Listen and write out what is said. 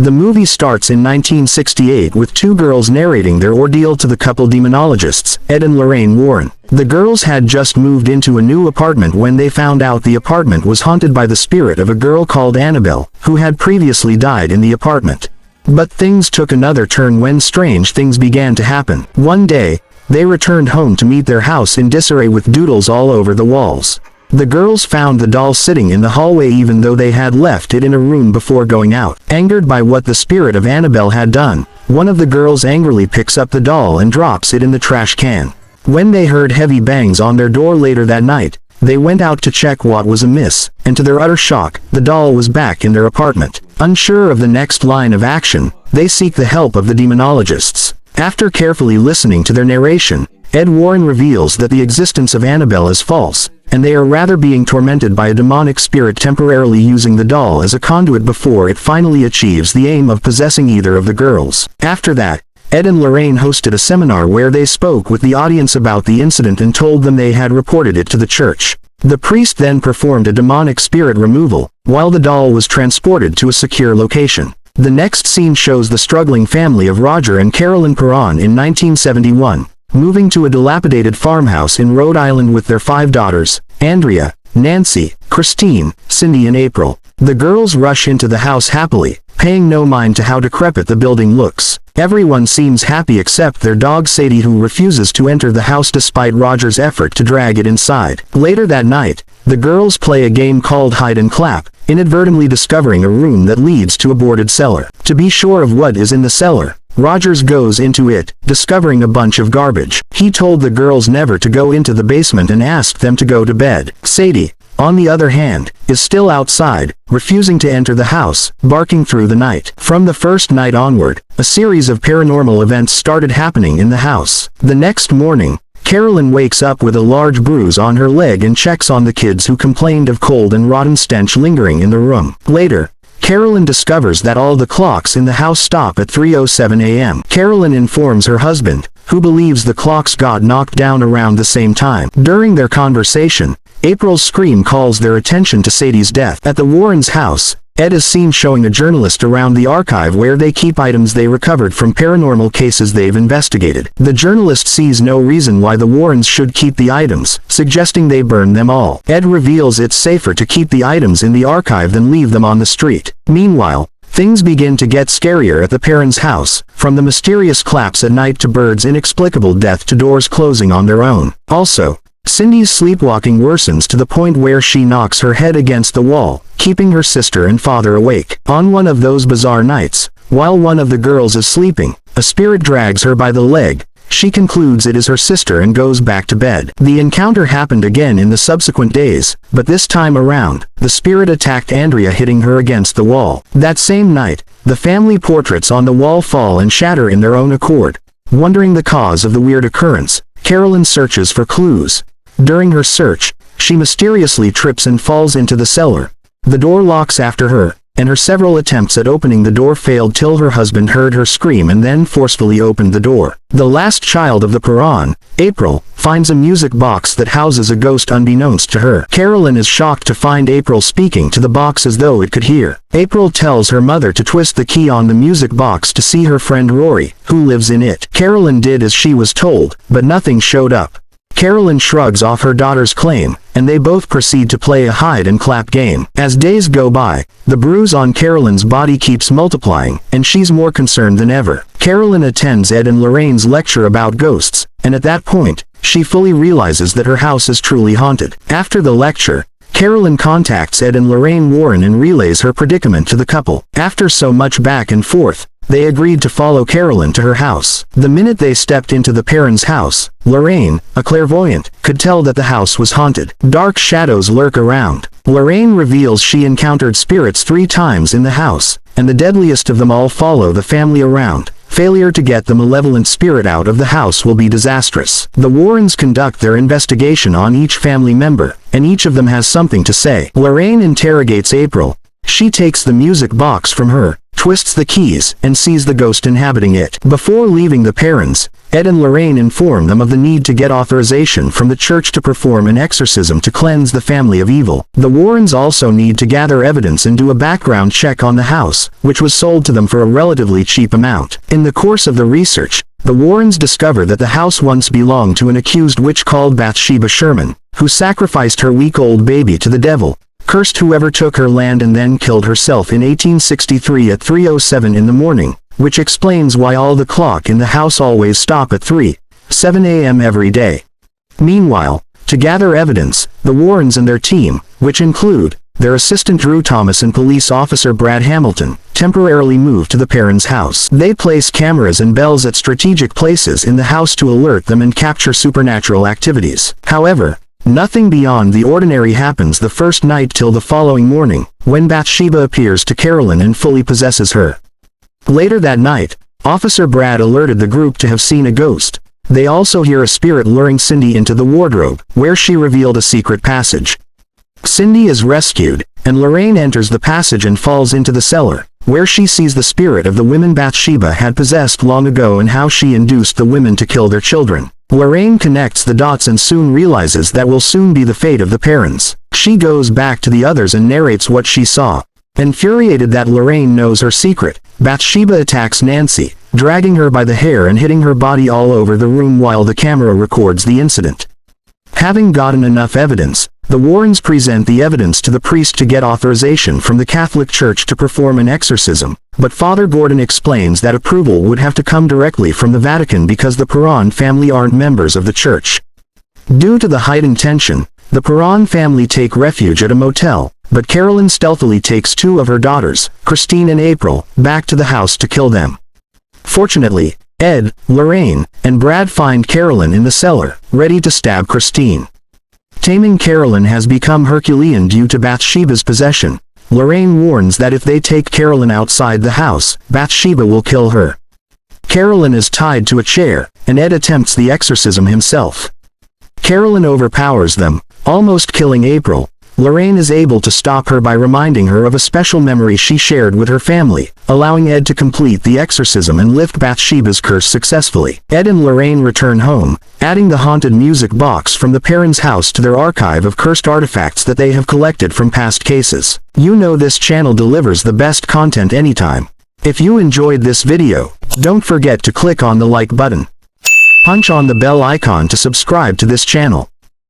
The movie starts in 1968 with two girls narrating their ordeal to the couple demonologists, Ed and Lorraine Warren. The girls had just moved into a new apartment when they found out the apartment was haunted by the spirit of a girl called Annabelle, who had previously died in the apartment. But things took another turn when strange things began to happen. One day, they returned home to meet their house in disarray with doodles all over the walls. The girls found the doll sitting in the hallway even though they had left it in a room before going out. Angered by what the spirit of Annabelle had done, one of the girls angrily picks up the doll and drops it in the trash can. When they heard heavy bangs on their door later that night, they went out to check what was amiss, and to their utter shock, the doll was back in their apartment. Unsure of the next line of action, they seek the help of the demonologists. After carefully listening to their narration, Ed Warren reveals that the existence of Annabelle is false, and they are rather being tormented by a demonic spirit temporarily using the doll as a conduit before it finally achieves the aim of possessing either of the girls. After that, Ed and Lorraine hosted a seminar where they spoke with the audience about the incident and told them they had reported it to the church. The priest then performed a demonic spirit removal, while the doll was transported to a secure location. The next scene shows the struggling family of Roger and Carolyn Perron in 1971, moving to a dilapidated farmhouse in Rhode Island with their 5 daughters, Andrea, Nancy, Christine, Cindy and April. The girls rush into the house happily, paying no mind to how decrepit the building looks. Everyone seems happy except their dog Sadie, who refuses to enter the house despite Roger's effort to drag it inside. Later that night, the girls play a game called Hide and Clap, inadvertently discovering a room that leads to a boarded cellar. To be sure of what is in the cellar, Rogers goes into it, discovering a bunch of garbage. He told the girls never to go into the basement and asked them to go to bed. Sadie, on the other hand, is still outside, refusing to enter the house, barking through the night. From the first night onward, a series of paranormal events started happening in the house. The next morning, Carolyn wakes up with a large bruise on her leg and checks on the kids, who complained of cold and rotten stench lingering in the room. Later, Carolyn discovers that all the clocks in the house stop at 3:07 a.m. Carolyn informs her husband, who believes the clocks got knocked down around the same time. During their conversation, April's scream calls their attention to Sadie's death. At the Warrens' house, Ed is seen showing a journalist around the archive where they keep items they recovered from paranormal cases they've investigated. The journalist sees no reason why the Warrens should keep the items, suggesting they burn them all. Ed reveals it's safer to keep the items in the archive than leave them on the street. Meanwhile, things begin to get scarier at the Perrons' house, from the mysterious claps at night to Bird's inexplicable death to doors closing on their own. Also, Cindy's sleepwalking worsens to the point where she knocks her head against the wall, keeping her sister and father awake. On one of those bizarre nights, while one of the girls is sleeping, a spirit drags her by the leg. She concludes it is her sister and goes back to bed. The encounter happened again in the subsequent days, but this time around, the spirit attacked Andrea, hitting her against the wall. That same night, the family portraits on the wall fall and shatter in their own accord. Wondering the cause of the weird occurrence, Carolyn searches for clues. During her search, she mysteriously trips and falls into the cellar. The door locks after her, and her several attempts at opening the door failed till her husband heard her scream and then forcefully opened the door. The last child of the Perron, April, finds a music box that houses a ghost unbeknownst to her. Carolyn is shocked to find April speaking to the box as though it could hear. April tells her mother to twist the key on the music box to see her friend Rory, who lives in it. Carolyn did as she was told, but nothing showed up. Carolyn shrugs off her daughter's claim, and they both proceed to play a hide-and-clap game. As days go by, the bruise on Carolyn's body keeps multiplying, and she's more concerned than ever. Carolyn attends Ed and Lorraine's lecture about ghosts, and at that point, she fully realizes that her house is truly haunted. After the lecture, Carolyn contacts Ed and Lorraine Warren and relays her predicament to the couple. After so much back and forth, they agreed to follow Carolyn to her house. The minute they stepped into the Perrons' house, Lorraine, a clairvoyant, could tell that the house was haunted. Dark shadows lurk around. Lorraine reveals she encountered spirits 3 times in the house, and the deadliest of them all follow the family around. Failure to get the malevolent spirit out of the house will be disastrous. The Warrens conduct their investigation on each family member, and each of them has something to say. Lorraine interrogates April. She takes the music box from her, twists the keys, and sees the ghost inhabiting it. Before leaving the Perrons, Ed and Lorraine inform them of the need to get authorization from the church to perform an exorcism to cleanse the family of evil. The Warrens also need to gather evidence and do a background check on the house, which was sold to them for a relatively cheap amount. In the course of the research, the Warrens discover that the house once belonged to an accused witch called Bathsheba Sherman, who sacrificed her week-old baby to the devil, cursed whoever took her land, and then killed herself in 1863 at 3:07 in the morning, which explains why all the clock in the house always stop at 3:07 a.m. every day. Meanwhile, to gather evidence, the Warrens and their team, which include their assistant Drew Thomas and police officer Brad Hamilton, temporarily move to the Perrons' house. They place cameras and bells at strategic places in the house to alert them and capture supernatural activities. However, nothing beyond the ordinary happens the first night till the following morning, when Bathsheba appears to Carolyn and fully possesses her. Later that night, Officer Brad alerted the group to have seen a ghost. They also hear a spirit luring Cindy into the wardrobe, where she revealed a secret passage. Cindy is rescued, and Lorraine enters the passage and falls into the cellar, where she sees the spirit of the women Bathsheba had possessed long ago and how she induced the women to kill their children. Lorraine connects the dots and soon realizes that will soon be the fate of the Perrons. She goes back to the others and narrates what she saw. Infuriated that Lorraine knows her secret, Bathsheba attacks Nancy, dragging her by the hair and hitting her body all over the room while the camera records the incident. Having gotten enough evidence, the Warrens present the evidence to the priest to get authorization from the Catholic Church to perform an exorcism, but Father Gordon explains that approval would have to come directly from the Vatican because the Perron family aren't members of the church. Due to the heightened tension, the Perron family take refuge at a motel, but Carolyn stealthily takes two of her daughters, Christine and April, back to the house to kill them. Fortunately, Ed, Lorraine, and Brad find Carolyn in the cellar, ready to stab Christine. Taming Carolyn has become Herculean due to Bathsheba's possession. Lorraine warns that if they take Carolyn outside the house, Bathsheba will kill her. Carolyn is tied to a chair, and Ed attempts the exorcism himself. Carolyn overpowers them, almost killing April. Lorraine is able to stop her by reminding her of a special memory she shared with her family, allowing Ed to complete the exorcism and lift Bathsheba's curse successfully. Ed and Lorraine return home, adding the haunted music box from the Perrons' house to their archive of cursed artifacts that they have collected from past cases. You know this channel delivers the best content anytime. If you enjoyed this video, don't forget to click on the like button. Punch on the bell icon to subscribe to this channel.